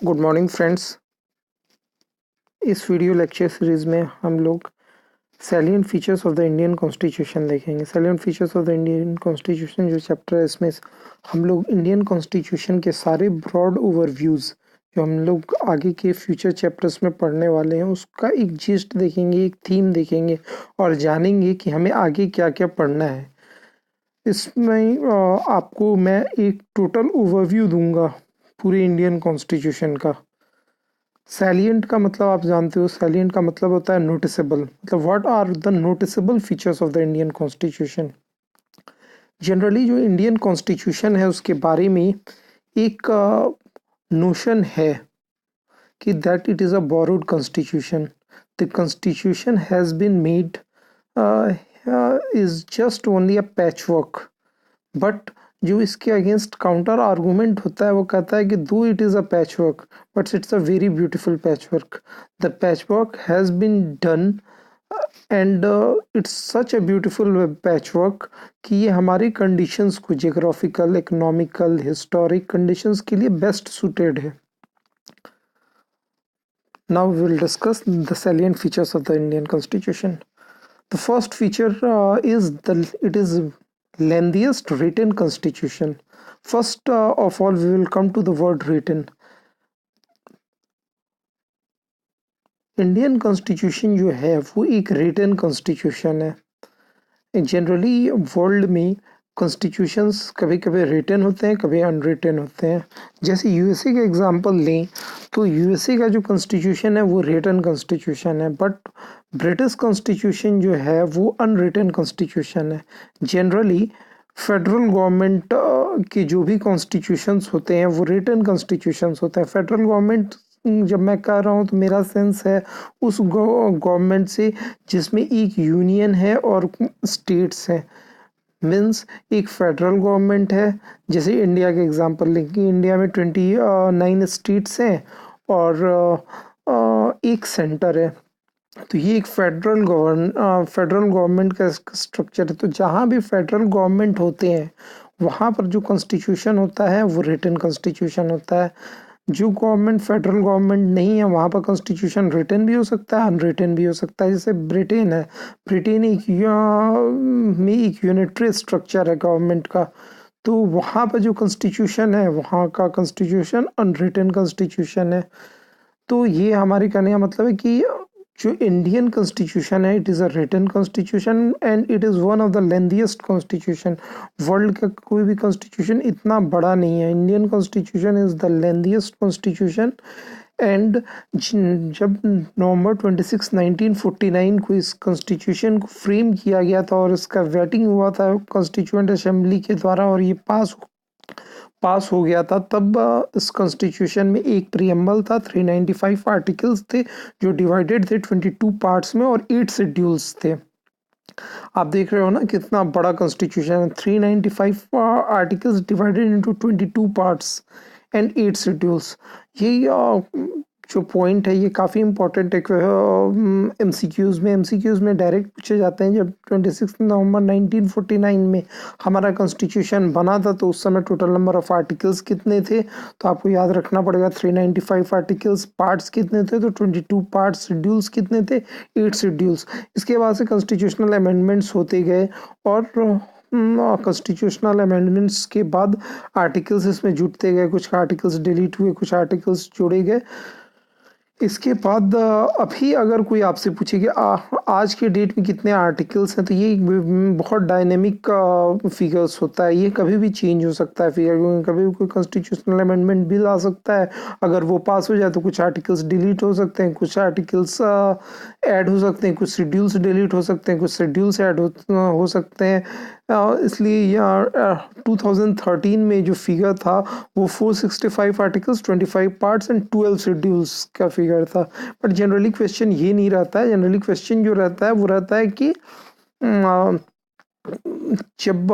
Good morning friends. इस video lecture series में हम लोग salient features of the Indian constitution देखेंगे। Salient features of the Indian constitution जो चैप्टर है, इसमें हम लोग इंडियन कॉन्स्टिट्यूशन के सारे ब्रॉड ओवरव्यूज़ जो हम लोग आगे के फ्यूचर चैप्टर्स में पढ़ने वाले हैं उसका एक जिस्ट देखेंगे, एक थीम देखेंगे और जानेंगे कि हमें आगे क्या क्या पढ़ना है। इसमें आपको मैं एक टोटल ओवरव्यू दूंगा पूरे इंडियन कॉन्स्टिट्यूशन का। सैलिएंट का मतलब आप जानते हो, सैलिएंट का मतलब होता है नोटिसेबल। मतलब what are the noticeable features of the Indian constitution. Generally जो इंडियन कॉन्स्टिट्यूशन है उसके बारे में एक नोशन है कि that it is a borrowed constitution. The constitution has been made is just only a patch work. But जो इसके अगेंस्ट काउंटर आर्गूमेंट होता है वो कहता है कि though it is a patch work but it's a very beautiful patch work. The patch work has been done and it's such a beautiful patch work कि ये हमारी कंडीशंस को, जियोग्राफिकल, इकोनॉमिकल, हिस्टोरिक कंडीशंस के लिए best suited है। Now we will discuss the salient features of the Indian Constitution. The first feature is it is lengthiest written constitution. First of all, we will come to the word written. Indian constitution जो है वो एक written constitution है। Generally world में constitutions कभी कभी written होते हैं, कभी अनरिटन होते हैं। जैसे यूएसए का एग्जांपल लें तो यूएसए का जो कॉन्स्टिट्यूशन है वो रिटन कॉन्स्टिट्यूशन है, बट ब्रिटिश कॉन्स्टिट्यूशन जो है वो अनरिटन कॉन्स्टिट्यूशन है। जनरली फेडरल गवर्नमेंट के जो भी कॉन्स्टिट्यूशंस होते हैं वो रिटन कॉन्स्टिट्यूशंस होते हैं। फेडरल गवर्नमेंट जब मैं कह रहा हूँ तो मेरा सेंस है उस गवर्नमेंट से जिसमें एक यूनियन है और स्टेट्स हैं। मीन्स एक फेडरल गवर्नमेंट है, जैसे इंडिया के एग्जांपल लेंगे, इंडिया में 29 स्टेट्स हैं और एक सेंटर है। तो ये एक फेडरल गवर्नमेंट का स्ट्रक्चर है। तो जहाँ भी फेडरल गवर्नमेंट होते हैं वहाँ पर जो कॉन्स्टिट्यूशन होता है वो रिटन कॉन्स्टिट्यूशन होता है। जो गवर्नमेंट फेडरल गवर्नमेंट नहीं है वहाँ पर कॉन्स्टिट्यूशन रिटन भी हो सकता है, अनरिटन भी हो सकता है। जैसे ब्रिटेन है, ब्रिटेन में एक यूनिटरी स्ट्रक्चर है गवर्नमेंट का, तो वहाँ पर जो कॉन्स्टिट्यूशन है वहाँ का कॉन्स्टिट्यूशन अनरिटन कॉन्स्टिट्यूशन है। तो ये हमारे कहने का मतलब है कि जो इंडियन कॉन्स्टिट्यूशन है it is a written constitution and it is one of the lengthiest constitution. World का कोई भी कॉन्स्टिट्यूशन इतना बड़ा नहीं है, Indian constitution is the lengthiest constitution. And जब नवंबर 26 1949 को इस कॉन्स्टिट्यूशन को फ्रेम किया गया था और इसका वेटिंग हुआ था कॉन्स्टिट्यूएंट असेंबली के द्वारा और ये पास हो गया था, तब इस कॉन्स्टिट्यूशन में एक प्रीएम्बल था, 395 आर्टिकल्स थे जो डिवाइडेड थे 22 पार्ट्स में और 8 शेड्यूल्स थे। आप देख रहे हो ना कितना बड़ा कॉन्स्टिट्यूशन है। 395 articles divided into 22 parts and 8 schedules. ये जो पॉइंट है ये काफ़ी इंपॉर्टेंट है। एमसीक्यूज़ में डायरेक्ट पूछे जाते हैं। जब 26 नवंबर 1949 में हमारा कॉन्स्टिट्यूशन बना था तो उस समय टोटल नंबर ऑफ आर्टिकल्स कितने थे, तो आपको याद रखना पड़ेगा 395 आर्टिकल्स। पार्ट्स कितने थे तो 22 पार्ट्स। शेड्यूल्स कितने थे, 8 शेड्यूल्स। इसके बाद से कॉन्स्टिट्यूशनल अमेंडमेंट्स होते गए और कॉन्स्टिट्यूशनल अमेंडमेंट्स के बाद आर्टिकल्स इसमें जुड़ते गए, कुछ आर्टिकल्स डिलीट हुए, कुछ आर्टिकल्स जोड़े गए। इसके बाद अभी अगर कोई आपसे पूछे कि आज के डेट में कितने आर्टिकल्स हैं, तो ये बहुत डायनेमिक फिगर्स होता है। ये कभी भी चेंज हो सकता है फिगर, कभी भी कोई कॉन्स्टिट्यूशनल अमेंडमेंट बिल आ सकता है। अगर वो पास हो जाए तो कुछ आर्टिकल्स डिलीट हो सकते हैं, कुछ आर्टिकल्स ऐड हो सकते हैं, कुछ शेड्यूल्स डिलीट हो सकते हैं, कुछ शेड्यूल्स ऐड हो सकते हैं। इसलिए 2013 में जो फिगर था वो 465 आर्टिकल्स, 25 पार्ट्स एंड 12 शेड्यूल्स का फिगर था। बट जनरली क्वेश्चन ये नहीं रहता है। जनरली क्वेश्चन जो रहता है वो रहता है कि जब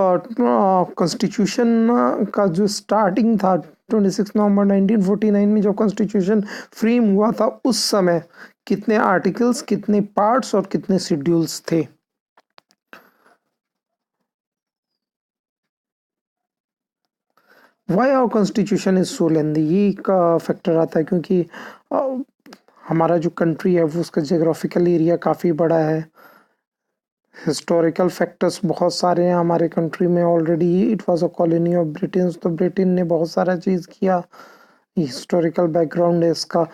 कॉन्स्टिट्यूशन का जो स्टार्टिंग था 26 नवंबर 1949 में जब कॉन्स्टिट्यूशन फ्रेम हुआ था उस समय कितने आर्टिकल्स, कितने पार्ट्स और कितने शेड्यूल्स थे। Why our constitution is so lengthy, ये एक फैक्टर आता है क्योंकि अ, हमारा जो कंट्री है वो उसका जोग्राफिकल एरिया काफ़ी बड़ा है। हिस्टोरिकल फैक्टर्स बहुत सारे हैं हमारे कंट्री में, already it was a colony of Britain, तो ब्रिटेन ने बहुत सारा चीज़ किया। हिस्टोरिकल बैकग्राउंड है इसका।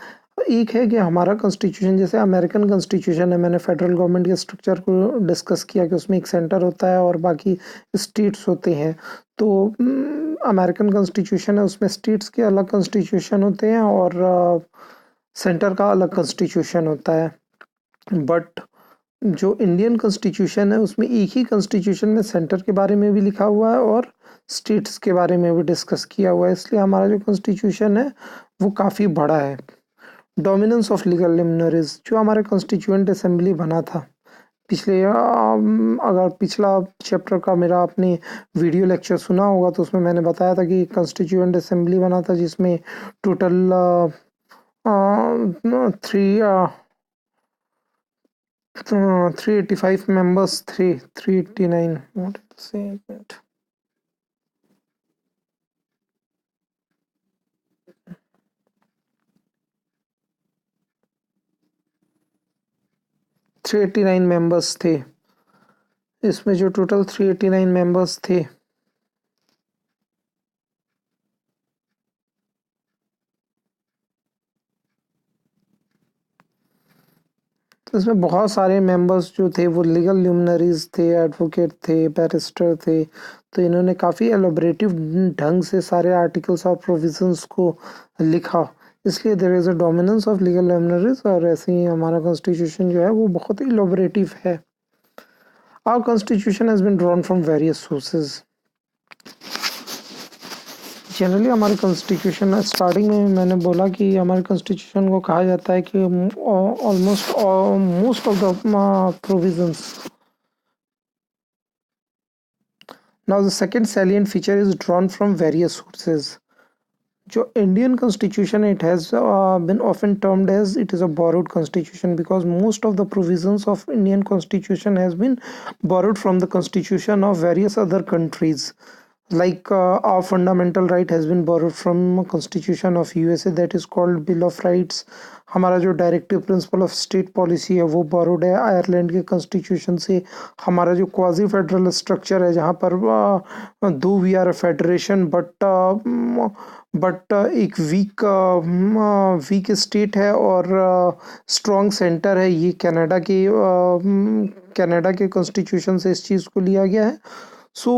एक है कि हमारा कॉन्स्टिट्यूशन जैसे अमेरिकन कॉन्स्टिट्यूशन है, मैंने फेडरल गवर्नमेंट के स्ट्रक्चर को डिस्कस किया कि उसमें एक सेंटर होता है और बाकी स्टेट्स होते हैं। तो अमेरिकन कॉन्स्टिट्यूशन है उसमें स्टेट्स के अलग कॉन्स्टिट्यूशन होते हैं और सेंटर का अलग कॉन्स्टिट्यूशन होता है। बट जो इंडियन कॉन्स्टिट्यूशन है उसमें एक ही कॉन्स्टिट्यूशन में सेंटर के बारे में भी लिखा हुआ है और स्टेट्स के बारे में भी डिस्कस किया हुआ है, इसलिए हमारा जो कॉन्स्टिट्यूशन है वो काफ़ी बड़ा है। डोमिनेंस ऑफ लीगल लिमिनरीज, जो हमारे कॉन्स्टिट्यूएंट असेंबली बना था पिछले अगर पिछला चैप्टर का मेरा आपने वीडियो लेक्चर सुना होगा तो उसमें मैंने बताया था कि कॉन्स्टिट्यूएंट असेंबली बना था जिसमें total 385 members, 389. What is the same? 389 members थे इसमें, जो टोटल 389 मेंबर्स थे तो इसमें बहुत सारे मेंबर्स जो थे वो लीगल ल्यूमिनरीज थे, एडवोकेट थे, बैरिस्टर थे। तो इन्होंने काफ़ी एलोबरेटिव ढंग से सारे आर्टिकल्स और प्रोविजंस को लिखा, इसलिए there is a dominance of legal luminaries. और ऐसे ही हमारा कॉन्स्टिट्यूशन जो है वो बहुत ही एलोबरेटिव है। Our constitution has been drawn from various sources. Generally हमारे कॉन्स्टिट्यूशन स्टार्टिंग में मैंने बोला कि हमारे कॉन्स्टिट्यूशन को कहा जाता है कि almost most of the provisions. Now the second salient feature is drawn from various sources. जो Indian constitution it has been often termed as it is a borrowed constitution because most of the provisions of Indian constitution has been borrowed from the constitution of various other countries. Like our fundamental right has been borrowed from constitution of USA, that is called Bill of Rights. हमारा जो directive principle of state policy है वो borrowed है Ireland के constitution से। हमारा जो quasi federal structure है जहाँ पर though we are a federation but एक वीक स्टेट है और स्ट्रॉन्ग सेंटर है, ये कनाडा के कॉन्स्टिट्यूशन से इस चीज़ को लिया गया है। So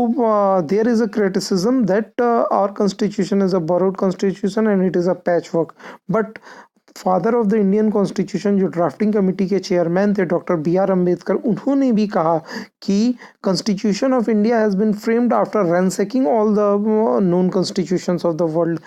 there is a criticism that our constitution is a borrowed constitution and it is a patchwork. But father of the Indian constitution जो ड्राफ्टिंग कमेटी के चेयरमैन थे डॉक्टर बी आर अम्बेडकर, उन्होंने भी कहा कि constitution of India has been framed after ransacking all the known constitutions of the world.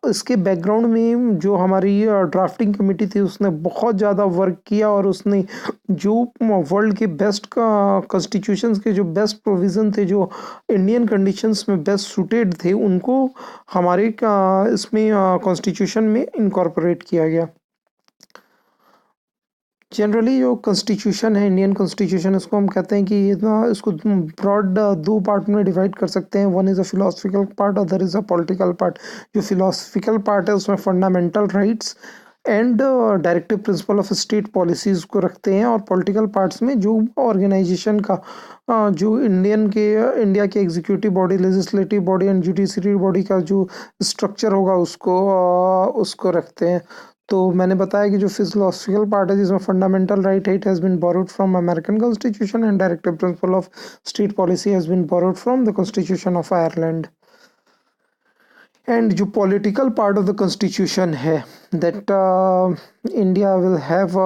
इसके background में जो हमारी ड्राफ्टिंग कमेटी थी उसने बहुत ज़्यादा वर्क किया और उसने जो वर्ल्ड के बेस्ट कॉन्स्टिट्यूशंस के जो बेस्ट प्रोविज़न थे जो इंडियन कंडीशंस में बेस्ट सूटेड थे उनको हमारे इसमें कॉन्स्टिट्यूशन में इनकॉर्पोरेट किया गया। जनरली जो कॉन्स्टिट्यूशन है इंडियन कॉन्स्टिट्यूशन, इसको हम कहते हैं कि इसको ब्रॉड दो पार्ट में डिवाइड कर सकते हैं। One is a philosophical part, other is a political part. जो फिलोसफिकल पार्ट है उसमें fundamental rights and directive principle of state policies को रखते हैं, और पॉलिटिकल पार्ट्स में जो ऑर्गेनाइजेशन का जो इंडिया के executive body, legislative body and judiciary body का जो स्ट्रक्चर होगा उसको रखते हैं। तो मैंने बताया कि जो फिलोसफिकल पार्ट है जिसमें फंडामेंटल राइट है, it has been borrowed from American constitution and directive principle of state policy has been borrowed from the constitution of Ireland. And जो political part of the constitution है that India will have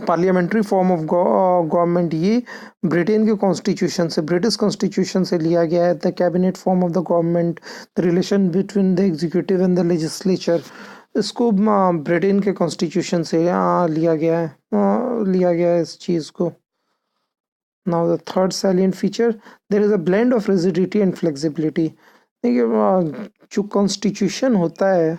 parliamentary form of government, ये Britain के constitution से, British constitution से लिया गया है। The cabinet form of the government, the relation between the executive and the legislature, इसको Britain के कॉन्स्टिट्यूशन से लिया गया है इस चीज़ को। Now the third salient feature, there is a blend of rigidity and flexibility. देखिए जो कॉन्स्टिट्यूशन होता है,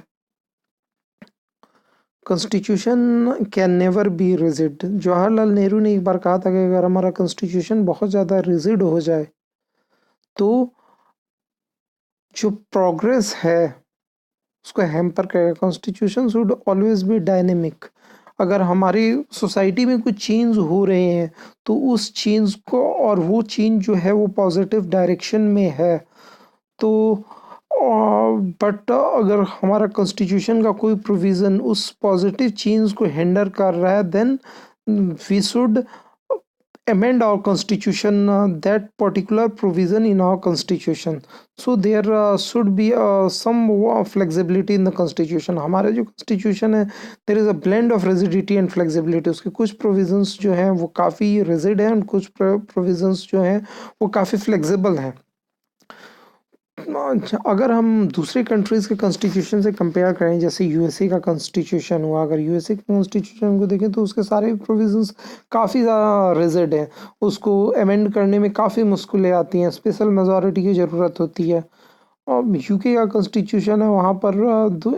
constitution can never be rigid. Jawaharlal Nehru ने एक बार कहा था कि अगर हमारा कॉन्स्टिट्यूशन बहुत ज़्यादा रिजिड हो जाए तो जो प्रोग्रेस है उसको हैम्पर करेगा। Constitution should always be dynamic. अगर हमारी सोसाइटी में कुछ चेंज हो रहे हैं तो उस चेंज को, और वो चेंज जो है वो पॉजिटिव डायरेक्शन में है, तो बट अगर हमारा कॉन्स्टिट्यूशन का कोई प्रोविज़न उस पॉजिटिव चेंज को हिंडर कर रहा है, then we should amend our constitution, that particular provision in our constitution. So there should be some flexibility in the constitution. हमारे जो constitution है, there is a blend of rigidity and flexibility. उसके कुछ provisions जो हैं वो काफ़ी rigid हैं और कुछ provisions जो हैं वो काफ़ी flexible हैं। अच्छा, अगर हम दूसरे कंट्रीज़ के कॉन्स्टिट्यूशन से कंपेयर करें, जैसे यूएसए का कॉन्स्टिट्यूशन हुआ, अगर यूएसए के कॉन्स्टिट्यूशन को देखें तो उसके सारे प्रोविजंस काफ़ी ज़्यादा रिजिड हैं। उसको अमेंड करने में काफ़ी मुश्किलें आती हैं, स्पेशल मेजॉरिटी की ज़रूरत होती है। और यूके का कॉन्स्टिट्यूशन है, वहाँ पर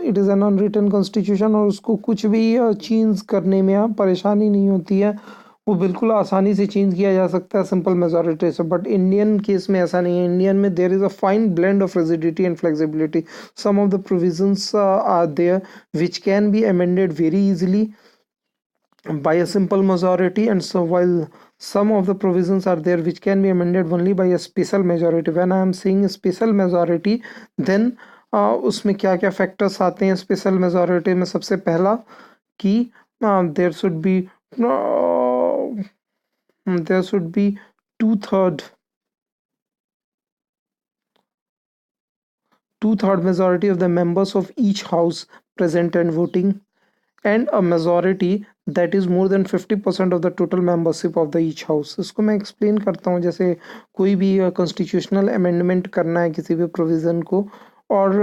it is an unwritten constitution और उसको कुछ भी चेंज करने में परेशानी नहीं होती है, वो बिल्कुल आसानी से चेंज किया जा सकता है सिंपल मेजॉरिटी से। बट इंडियन केस में ऐसा नहीं है। इंडियन में there is a fine blend of rigidity and flexibility. Some of the provisions are there which can be amended very easily by a simple majority, and so while some of the provisions are there which can be amended only by a special majority. When I am saying special majority, then उसमें क्या क्या factors आते हैं special majority में? सबसे पहला कि there should be there should be two-third two-third majority of the members of each house present and voting, and a majority that is more than 50% of the total membership of the each house. इसको मैं explain करता हूँ। जैसे कोई भी constitutional amendment करना है किसी भी प्रोविज़न को, और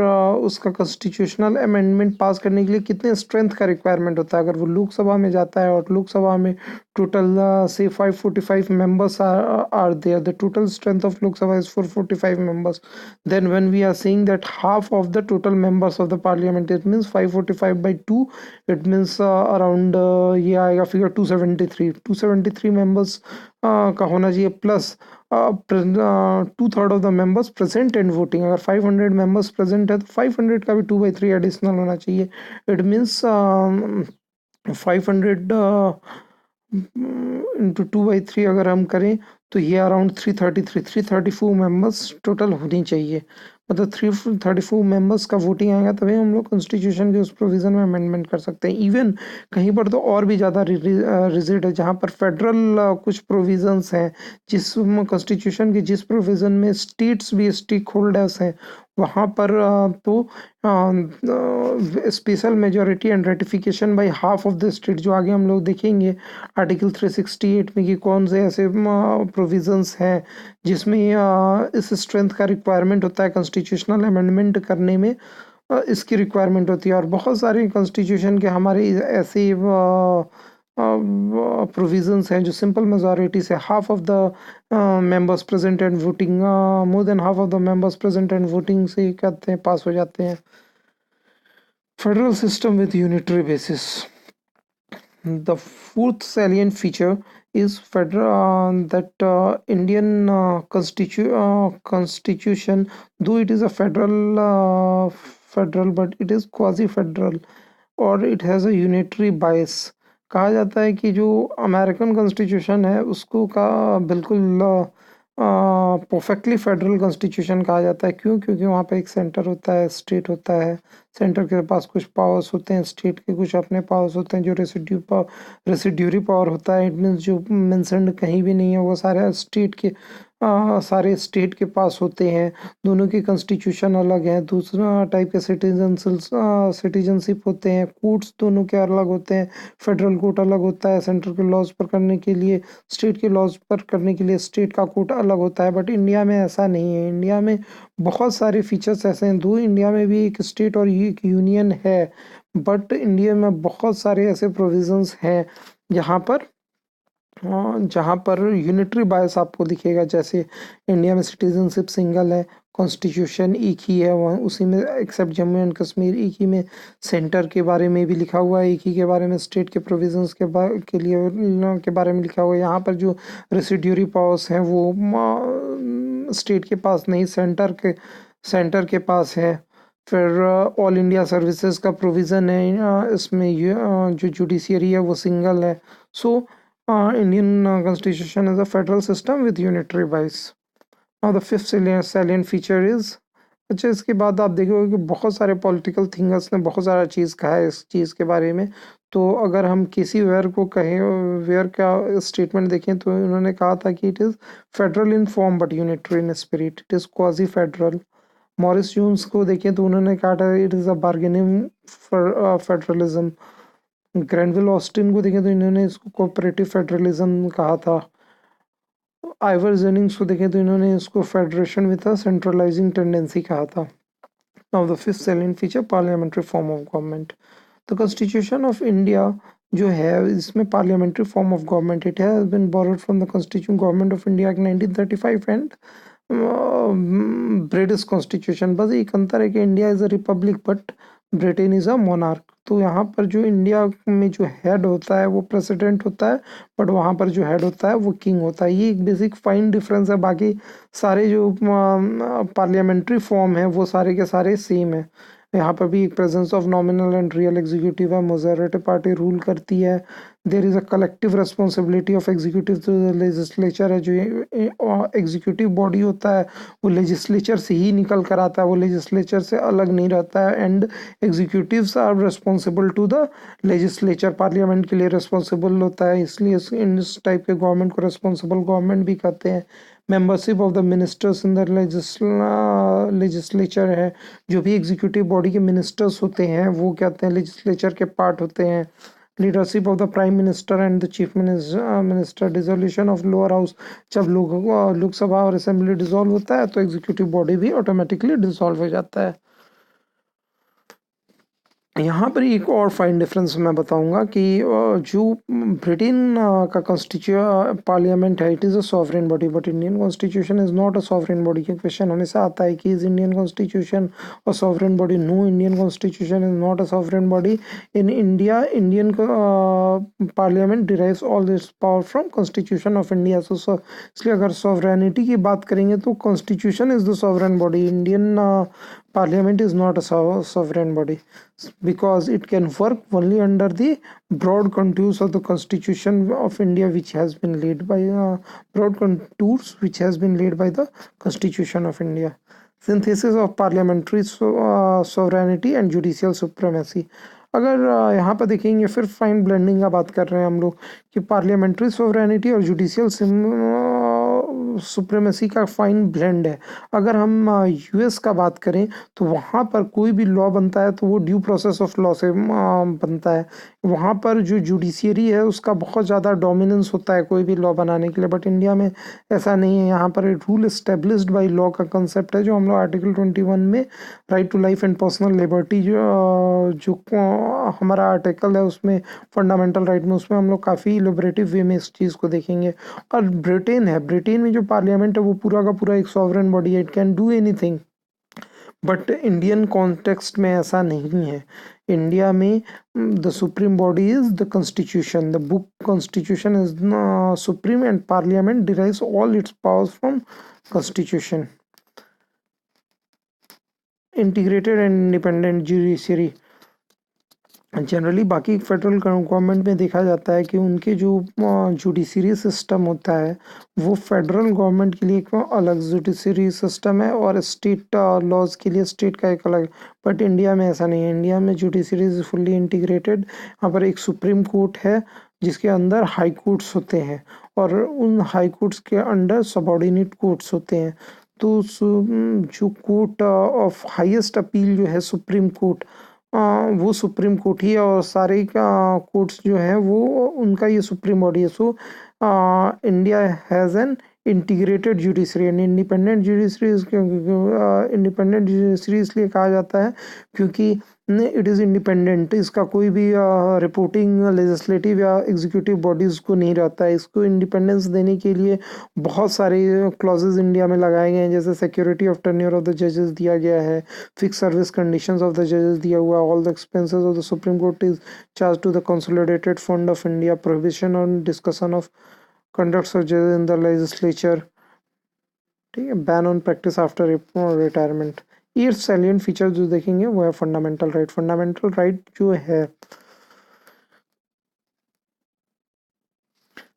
उसका कॉन्स्टिट्यूशनल अमेंडमेंट पास करने के लिए कितने स्ट्रेंथ का रिक्वायरमेंट होता है। अगर वो लोकसभा में जाता है और लोकसभा में टोटल से 545 members are there, the total strength of Lok Sabha is 445 members. Then when we are saying that half of the total members of the parliament, it means 545 by 2, it means around ये आएगा figure 273 members का होना चाहिए, plus 2/3 of the members present and voting. अगर 500 members present है तो 500 का भी 2/3 एडिशनल होना चाहिए। इट मीन्स 500 इंटू 2/3 अगर हम करें तो ये अराउंड 334 मेंबर्स टोटल होनी चाहिए। मतलब 334 मेंबर्स का वोटिंग आएगा तभी हम लोग कॉन्स्टिट्यूशन के उस प्रोविज़न में अमेंडमेंट कर सकते हैं। इवन कहीं पर तो और भी ज़्यादा रिजिड है, जहाँ पर फेडरल कुछ प्रोविज़न्स हैं, जिस कॉन्स्टिट्यूशन के जिस प्रोविज़न में स्टेट्स भी स्टेक होल्डर्स हैं, वहाँ पर तो special majority and ratification by half of the state, जो आगे हम लोग देखेंगे आर्टिकल 368 में कि कौन से ऐसे प्रोविजंस हैं जिसमें इस स्ट्रेंथ का रिक्वायरमेंट होता है कॉन्स्टिट्यूशनल अमेंडमेंट करने में। इसकी रिक्वायरमेंट होती है। और बहुत सारे कॉन्स्टिट्यूशन के हमारे ऐसे प्रोविजंस हैं जो सिंपल मेजॉरिटी से half of the members present and voting, more than half of the members present and voting से कहते हैं पास हो जाते हैं। Federal system with unitary basis. The fourth salient feature is federal that Indian constitution, though it is a federal, but it is quasi-federal और it has a unitary बायस। कहा जाता है कि जो अमेरिकन कॉन्स्टिट्यूशन है उसको का बिल्कुल परफेक्टली फेडरल कॉन्स्टिट्यूशन कहा जाता है। क्यों? क्योंकि वहाँ पे एक सेंटर होता है, स्टेट होता है, सेंटर के पास कुछ पावर्स होते हैं, स्टेट के कुछ अपने पावर्स होते हैं, जो रेसिड्यूरी पावर होता है, इट मीन्स जो मेंशन्ड कहीं भी नहीं है वो सारे स्टेट के पास होते हैं। दोनों की कॉन्स्टिट्यूशन अलग है, दूसरा टाइप के सिटीजनशिप होते हैं, कोर्ट्स दोनों के अलग होते हैं। फेडरल कोर्ट अलग होता है सेंटर के लॉज पर करने के लिए, स्टेट के लॉज पर करने के लिए स्टेट का कोर्ट अलग होता है। बट इंडिया में ऐसा नहीं है। इंडिया में बहुत सारे फीचर्स ऐसे हैं, दो इंडिया में भी एक स्टेट और एक यूनियन है, बट इंडिया में बहुत सारे ऐसे प्रोविजंस हैं जहाँ पर यूनिटरी बायस आपको दिखेगा। जैसे इंडिया में सिटीजनशिप सिंगल है, कॉन्स्टिट्यूशन एक ही है, वहाँ उसी में एक्सेप्ट जम्मू एंड कश्मीर एक ही में सेंटर के बारे में भी लिखा हुआ है, एक ही के बारे में स्टेट के प्रोविजंस के लिए के बारे में लिखा हुआ है। यहाँ पर जो रेसिड्यूरी पावर्स हैं वो स्टेट के पास नहीं, सेंटर के सेंटर के पास है। फिर ऑल इंडिया सर्विसेज का प्रोविज़न है, इसमें जो जुडिशियरी है वो सिंगल है। So Indian constitution is a federal system with unitary wise. Now the fifth salient feature is, अच्छा इसके बाद आप देखोगे कि बहुत सारे पॉलिटिकल थिंकर्स ने बहुत सारा चीज़ कहा है इस चीज़ के बारे में। तो अगर हम किसी वेयर को कहें, वेयर का स्टेटमेंट देखें तो उन्होंने कहा था कि it is federal in form but unitary in spirit, it is quasi federal. Morris Jones को देखें तो उन्होंने कहा था it is a bargaining for federalism. Granville Austin को देखें तो इन्होंने इसको कोऑपरेटिव फेडरलिज्म कहा था। आइवर जेनिंग्स को देखें तो इन्होंने इसको federation with a centralising tendency कहा था। Now the fifth salient feature, parliamentary form of government. The constitution of India जो है इसमें parliamentary form of government, it has been borrowed from the constitution government of India act 1935 and British constitution. बस एक अंतर है कि India is a republic but Britain is a monarch. तो यहाँ पर जो इंडिया में जो हेड होता है वो प्रेसिडेंट होता है, बट वहाँ पर जो हेड होता है वो किंग होता है। ये एक बेसिक फाइन डिफरेंस है। बाकी सारे जो पार्लियामेंट्री फॉर्म है वो सारे के सारे सेम है। यहाँ पर भी एक presence of nominal and real executive है, मेजॉरिटी पार्टी रूल करती है। There is a collective responsibility of executive to the legislature है। जो एग्जीक्यूटिव बॉडी होता है वो लेजिस्लेचर से ही निकल कर आता है, वो लेजिस्लेचर से अलग नहीं रहता है। And executives are responsible to the legislature, parliament के लिए रिस्पॉन्सिबल होता है, इसलिए इस टाइप के गवर्नमेंट को रिस्पॉन्सिबल गवर्नमेंट भी कहते हैं। Membership of the ministers in the legislature है, जो भी एग्जीक्यूटिव बॉडी के मिनिस्टर्स होते हैं वो कहते हैं लेजिस्लेचर के पार्ट होते हैं। Leadership of the prime minister and the chief minister, dissolution of lower house, जब लोकसभा और असेंबली डिसॉल्व होता है तो एग्जीक्यूटिव बॉडी भी ऑटोमेटिकली डिसॉल्व हो जाता है। यहाँ पर एक और फाइन डिफरेंस मैं बताऊंगा कि जो ब्रिटेन का कॉन्स्टिट्यूशन पार्लियामेंट है, it is a sovereign body but Indian constitution is not a sovereign body. का क्वेश्चन हमेशा आता है कि is Indian constitution a sovereign body? No, Indian constitution is not a sovereign body. In India Indian parliament derives all this power from constitution of India. So इसलिए अगर sovereignty की बात करेंगे तो constitution is the sovereign body, Indian parliament is not a sovereign body because it can work only under the broad contours of the constitution of India, which has been laid by broad contours which has been laid by the constitution of India. Synthesis of parliamentary sovereignty and judicial supremacy. अगर यहाँ पर देखेंगे फिर fine blending का बात कर रहे हैं हम लोग कि पार्लियामेंट्री सोवरेनिटी और जुडिशियल सुप्रीमेसी का फाइन ब्लेंड है। अगर हम यूएस का बात करें तो वहाँ पर कोई भी लॉ बनता है तो वो ड्यू प्रोसेस ऑफ लॉ से बनता है। वहाँ पर जो जुडिशियरी है उसका बहुत ज़्यादा डोमिनेंस होता है कोई भी लॉ बनाने के लिए, बट इंडिया में ऐसा नहीं है। यहाँ पर रूल एस्टेब्लिश्ड बाय लॉ का कंसेप्ट है, जो हम लोग आर्टिकल 21 में right to life and personal liberty जो हमारा आर्टिकल है उसमें फंडामेंटल राइट में, उसमें हम लोग काफ़ी इलोबरेटिव वे में इस चीज़ को देखेंगे। और ब्रिटेन है, ब्रिटेन में जो पार्लियामेंट है वो पूरा का पूरा एक सॉवरेन बॉडी है, it can do anything. But Indian context में ऐसा नहीं है। इंडिया में the supreme body is the constitution, the book constitution is supreme and parliament derives all its powers from constitution. Integrated and independent judiciary, generally बाकी federal government में देखा जाता है कि उनके जो जुडिशरी सिस्टम होता है वो फेडरल गवर्नमेंट के लिए एक अलग जुडिशरी सिस्टम है और स्टेट लॉज के लिए स्टेट का एक अलग। बट इंडिया में ऐसा नहीं है। इंडिया में जुडिशरी इज फुल्ली इंटीग्रेटेड। यहाँ पर एक सुप्रीम कोर्ट है जिसके अंदर हाई कोर्ट्स होते हैं और उन हाई कोर्ट्स के अंडर सबॉर्डिनेट कोर्ट्स होते हैं। तो जो कोर्ट ऑफ हाईएस्ट अपील जो है सुप्रीम कोर्ट, वो सुप्रीम कोर्ट ही है और सारे कोर्ट्स जो हैं वो उनका ये सुप्रीम बॉडी है। So India has an integrated judiciary and independent judiciary. Independent judiciary इसलिए कहा जाता है क्योंकि इट इज़ इंडिपेंडेंट, इसका कोई भी रिपोर्टिंग लेजिस्लेटिव या एग्जीक्यूटिव बॉडीज़ को नहीं रहता है। इसको इंडिपेंडेंस देने के लिए बहुत सारे क्लॉजेज इंडिया में लगाए गए हैं, जैसे security of tenure of the जजेस दिया गया है, fix service conditions of the जजेस दिया हुआ, all the expenses of the supreme court is charge to the consolidated fund of India, prohibition on discussion of conducts of judges in the legislature, ठीक है। Ban on practice after retirement. ये salient feature जो देखेंगे वो है fundamental right. Fundamental right जो है,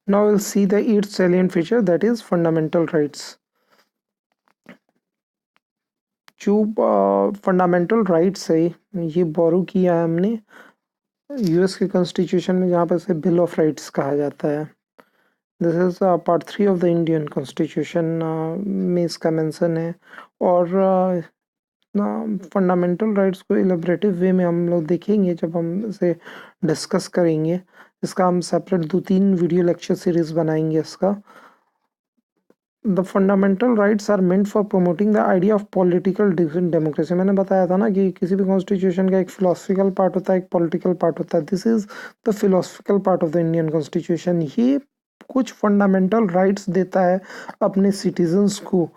now we'll see the eighth salient feature, that is fundamental rights। जो फंडामेंटल राइट्स है ये बोरो किया है हमने यूएस के कॉन्स्टिट्यूशन में, जहाँ पर इसे बिल ऑफ राइट्स कहा जाता है। This is part 3 of the Indian constitution में इसका मेंशन है। और फंडामेंटल राइट्स को इलेबरेटिव वे में हम लोग देखेंगे जब हम इसे डिस्कस करेंगे। इसका हम सेपरेट 2-3 वीडियो लेक्चर सीरीज बनाएंगे इसका। The fundamental rights are meant for promoting the idea of political democracy. मैंने बताया था ना कि किसी भी कॉन्स्टिट्यूशन का एक फिलोसफिकल पार्ट होता है, एक पॉलिटिकल पार्ट होता है। This is the philosophical part of the Indian constitution. ये कुछ फंडामेंटल राइट्स देता है अपने सिटीजन्स को,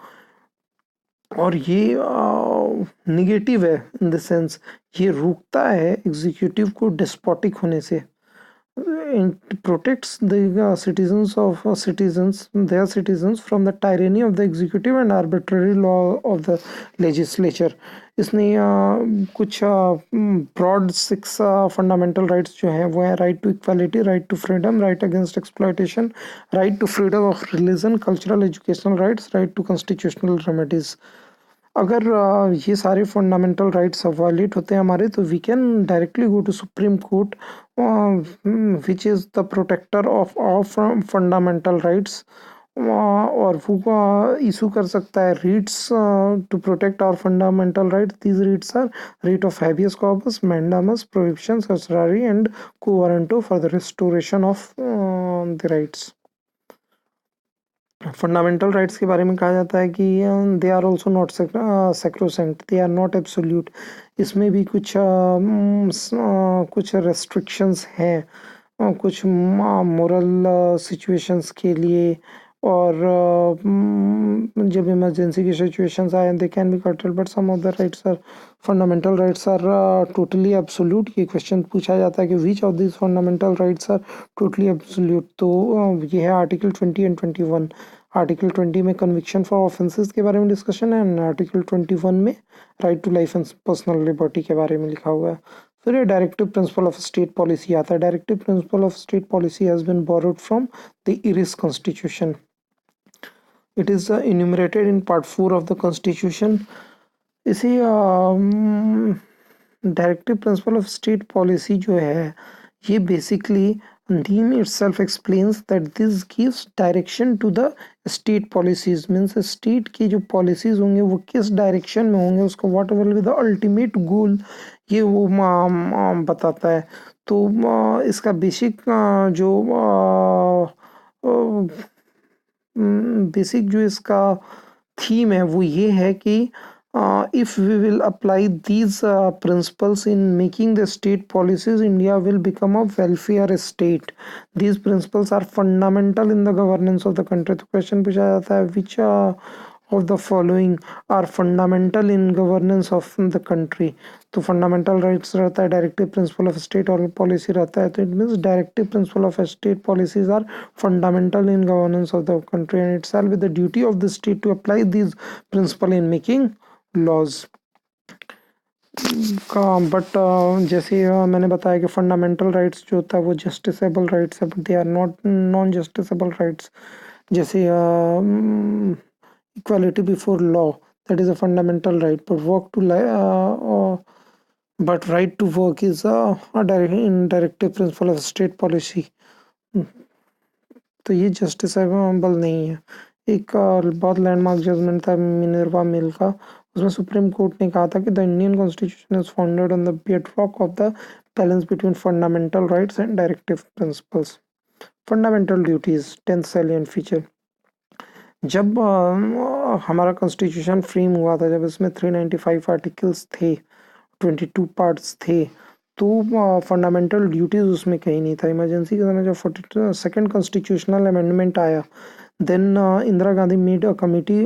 और ये निगेटिव है इन द सेंस ये रोकता है एग्जीक्यूटिव को डिस्पोटिक होने से। It protects the their citizens from the tyranny of the executive and arbitrary law of the legislature। इसने कुछ ब्रॉड 6 फंडामेंटल राइट्स जो हैं वो है right to equality, right to freedom, right against exploitation, right to freedom of religion, cultural educational rights, right to constitutional remedies. अगर ये सारे fundamental rights violate होते हैं हमारे, तो we can directly go to supreme court which is the protector of fundamental rights, और वो issue कर सकता है writs to protect our fundamental rights. These writs are writ of habeas corpus, mandamus, prohibition, certiorari and quo warranto for the restoration of the rights. Fundamental rights के बारे में कहा जाता है कि they are also not sacrosanct, they are not absolute. इसमें भी कुछ रेस्ट्रिक्शंस हैं, कुछ मोरल सिचुएशंस के लिए, और जब इमरजेंसी की सिचुएशंस आए they can be curtailed, but some of the rights are fundamental rights are totally absolute. ये क्वेश्चन पूछा जाता है कि which of this fundamental rights are totally absolute. तो ये है आर्टिकल 20 एंड 21। आर्टिकल 20 में कन्विक्शन फॉर ऑफेंसेस के बारे में डिस्कशन है, एंड आर्टिकल 21 में right to life and personal liberty के बारे में लिखा हुआ है। फिर ये directive principle of state policy आता है। Directive principle of state policy has been borrowed from the Irish constitution. It is enumerated in part 4 of the constitution। इसी directive principle of state policy जो है ये basically name itself explains that this gives direction to the state policies, means state की जो policies होंगे वो किस direction में होंगे, उसका what will be the ultimate goal, ये वो बताता है। तो इसका बेसिक जो बेसिक जो इसका थीम है वो ये है कि if we will apply these principles in making the state policies, India will become a welfare state। These principles are fundamental in the governance of the country। तो क्वेश्चन पूछा जाता है which of the following are fundamental in governance of the country। तो fundamental rights रहता है, directive principle of state और policy रहता है। तो it means directive principle of state policies are fundamental in governance of the country, and it's with the duty of the state to apply these principle in making laws का। But जैसे मैंने बताया कि fundamental rights जो होता है वो justiciable rights है, but they are not non justiciable rights. जैसे equality before law, that is a fundamental right, but but right to work is a directive principle of state policy। तो ये justiciable नहीं है। एक बहुत लैंडमार्क जजमेंट था Minerva मिल का, उसमें सुप्रीम कोर्ट ने कहा था कि the Indian constitution is founded on the bedrock of the balance between fundamental rights and directive principles. Fundamental duties 10th salient feature. जब हमारा कॉन्स्टिट्यूशन फ्रेम हुआ था, जब इसमें 395 आर्टिकल्स थे, 22 पार्ट्स थे, तो फंडामेंटल ड्यूटीज उसमें कहीं नहीं था। इमरजेंसी के समय जब 42nd कॉन्स्टिट्यूशनल अमेंडमेंट आया, then Indira Gandhi made a committee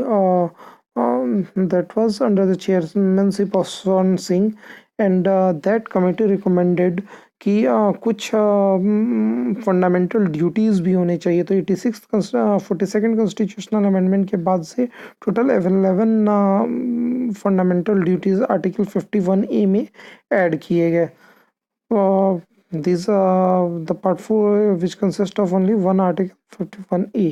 that was under the chairmanship of Swan Singh, and that committee recommended कि कुछ फंडामेंटल ड्यूटीज़ भी होने चाहिए। तो 42nd कॉन्स्टिट्यूशनल अमेंडमेंट के बाद से total 11 fundamental duties article 51A में ऐड किए गए। These the part 4, which consists of only one article 51A,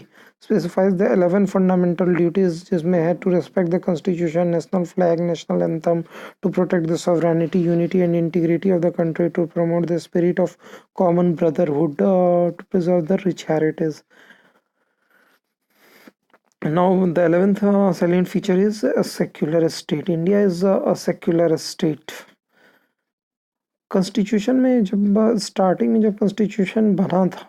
specifies the 11 fundamental duties जिसमें है to respect the constitution, national flag, national anthem, to protect the sovereignty, unity and integrity of the country, to promote the spirit of common brotherhood, to preserve the rich heritage. Now the 11th salient feature is a secular state. India is a secular state. Constitution में जब starting में जब constitution बना था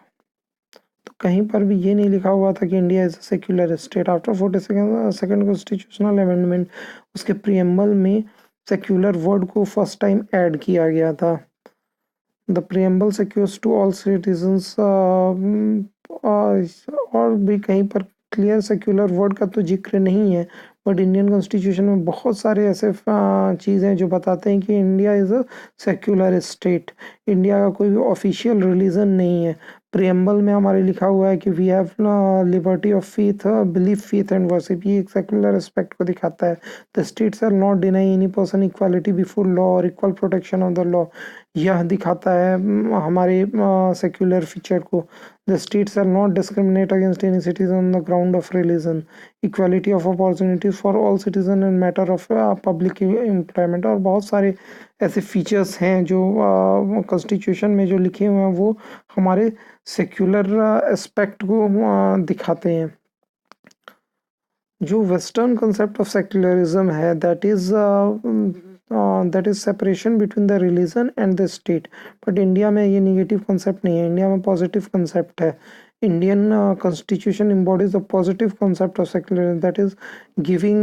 तो कहीं पर भी ये नहीं लिखा हुआ था कि India is a secular state. After 42nd constitutional amendment उसके प्रीएम्बल में सेक्युलर वर्ड को फर्स्ट टाइम ऐड किया गया था। The preamble secures to all citizens, और भी कहीं पर क्लियर सेक्युलर वर्ड का तो जिक्र नहीं है, बट इंडियन कॉन्स्टिट्यूशन में बहुत सारे ऐसे चीज़ हैं जो बताते हैं कि India is a secular state. India का कोई भी ऑफिशियल रिलीजन नहीं है। प्रियम्बल में हमारे लिखा हुआ है कि we have liberty of faith, belief, faith and worship. ये एक सेक्युलर एस्पेक्ट को दिखाता है। The states are not deny any person equality before law और equal protection of the law. यह दिखाता है हमारे सेक्युलर फीचर को। The states are not discriminate against any citizen on the ground of religion, equality of opportunities for all citizen in matter of public employment. और बहुत सारे ऐसे features हैं जो कॉन्स्टिट्यूशन में जो लिखे हुए हैं वो हमारे सेक्युलर एस्पेक्ट को दिखाते हैं। जो वेस्टर्न कंसेप्ट ऑफ सेक्युलरिज्म है that is separation between the religion and the state. But India में ये निगेटिव कंसेप्ट नहीं है, इंडिया में पॉजिटिव कंसेप्ट है। Indian constitution embodies the positive concept of secularism, that is giving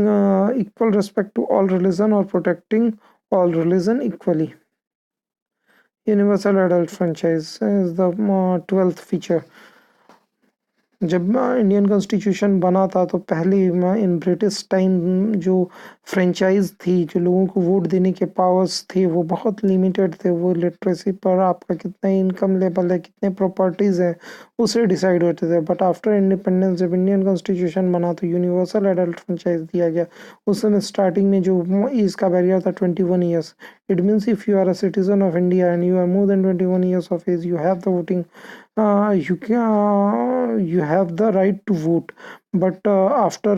equal respect to all religion or protecting all religion equally. Universal adult franchise is the 12th feature. जब Indian constitution बना था तो पहले in British time जो franchise थी, जो लोगों को वोट देने के पावर्स थे वो बहुत लिमिटेड थे। वो लिटरेसी पर, आपका कितना इनकम लेवल है, कितने प्रॉपर्टीज़ हैं, उससे डिसाइड होते थे। बट आफ्टर इंडिपेंडेंस जब इंडियन कॉन्स्टिट्यूशन बना तो यूनिवर्सल एडल्ट फ्रेंचाइज दिया गया। उस समय स्टार्टिंग में जो एज का बैरियर था 21 years. It means if you are a citizen of India and you are more than 21 years of age, you have the voting, you have the right to vote. But after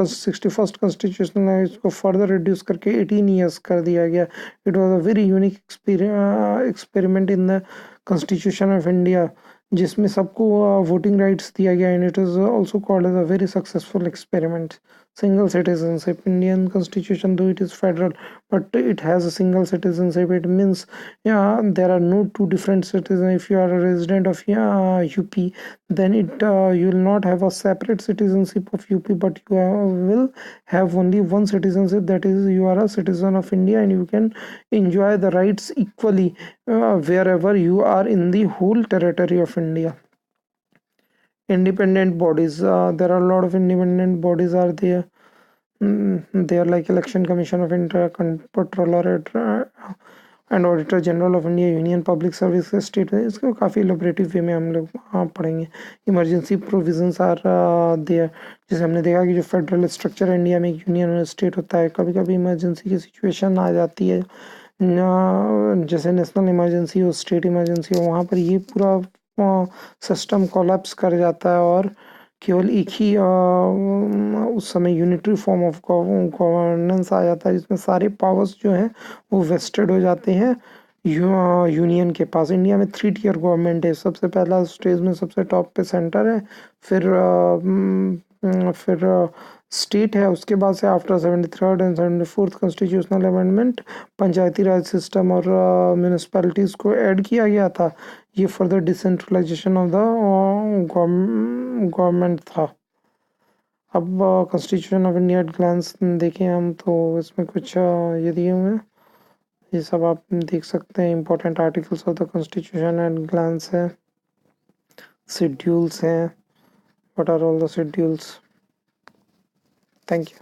61st constitution में इसको further reduce करके 18 years कर दिया गया। It was a very unique experiment in the constitution of India, जिसमें सबको voting rights दिया गया। And it is also called as a very successful experiment. Single citizenship. Indian constitution, though it is federal, but it has a single citizenship. It means, yeah, there are no two different citizens. If you are a resident of UP, then you will not have a separate citizenship of UP, but you will have only one citizenship, that is you are a citizen of India, and you can enjoy the rights equally wherever you are in the whole territory of India. Independent bodies, there are a lot of independent bodies are there. They are like Election Commission of India, Controller and auditor general of India, union public service state है। इसको काफ़ी elaborative way में हम लोग पढ़ेंगे। Emergency provisions are there. जैसे हमने देखा कि जो फेडरल स्ट्रक्चर है इंडिया में, एक यूनियन और स्टेट होता है, कभी कभी इमरजेंसी की सिचुएशन आ जाती है, जैसे नेशनल इमरजेंसी हो, स्टेट इमरजेंसी हो, वहाँ पर ये पूरा सिस्टम कोलैप्स कर जाता है और केवल एक ही उस समय यूनिटरी फॉर्म ऑफ गवर्नेंस आ जाता है, जिसमें सारे पावर्स जो हैं वो वेस्टेड हो जाते हैं यूनियन के पास। इंडिया में 3 टियर गवर्नमेंट है। सबसे पहला स्टेज में सबसे टॉप पे सेंटर है, फिर स्टेट है, उसके बाद से after 73rd and 74th constitutional amendment panchayati raj system और म्यूनिसपैलिटीज़ को ऐड किया गया था। ये further decentralisation of the government था। अब constitution of India at glance देखें हम तो इसमें कुछ ये दिए हुए हैं, ये सब आप देख सकते हैं। Important articles of the constitution at glance है, शेड्यूल्स हैं, what are all the schedules. Thank you.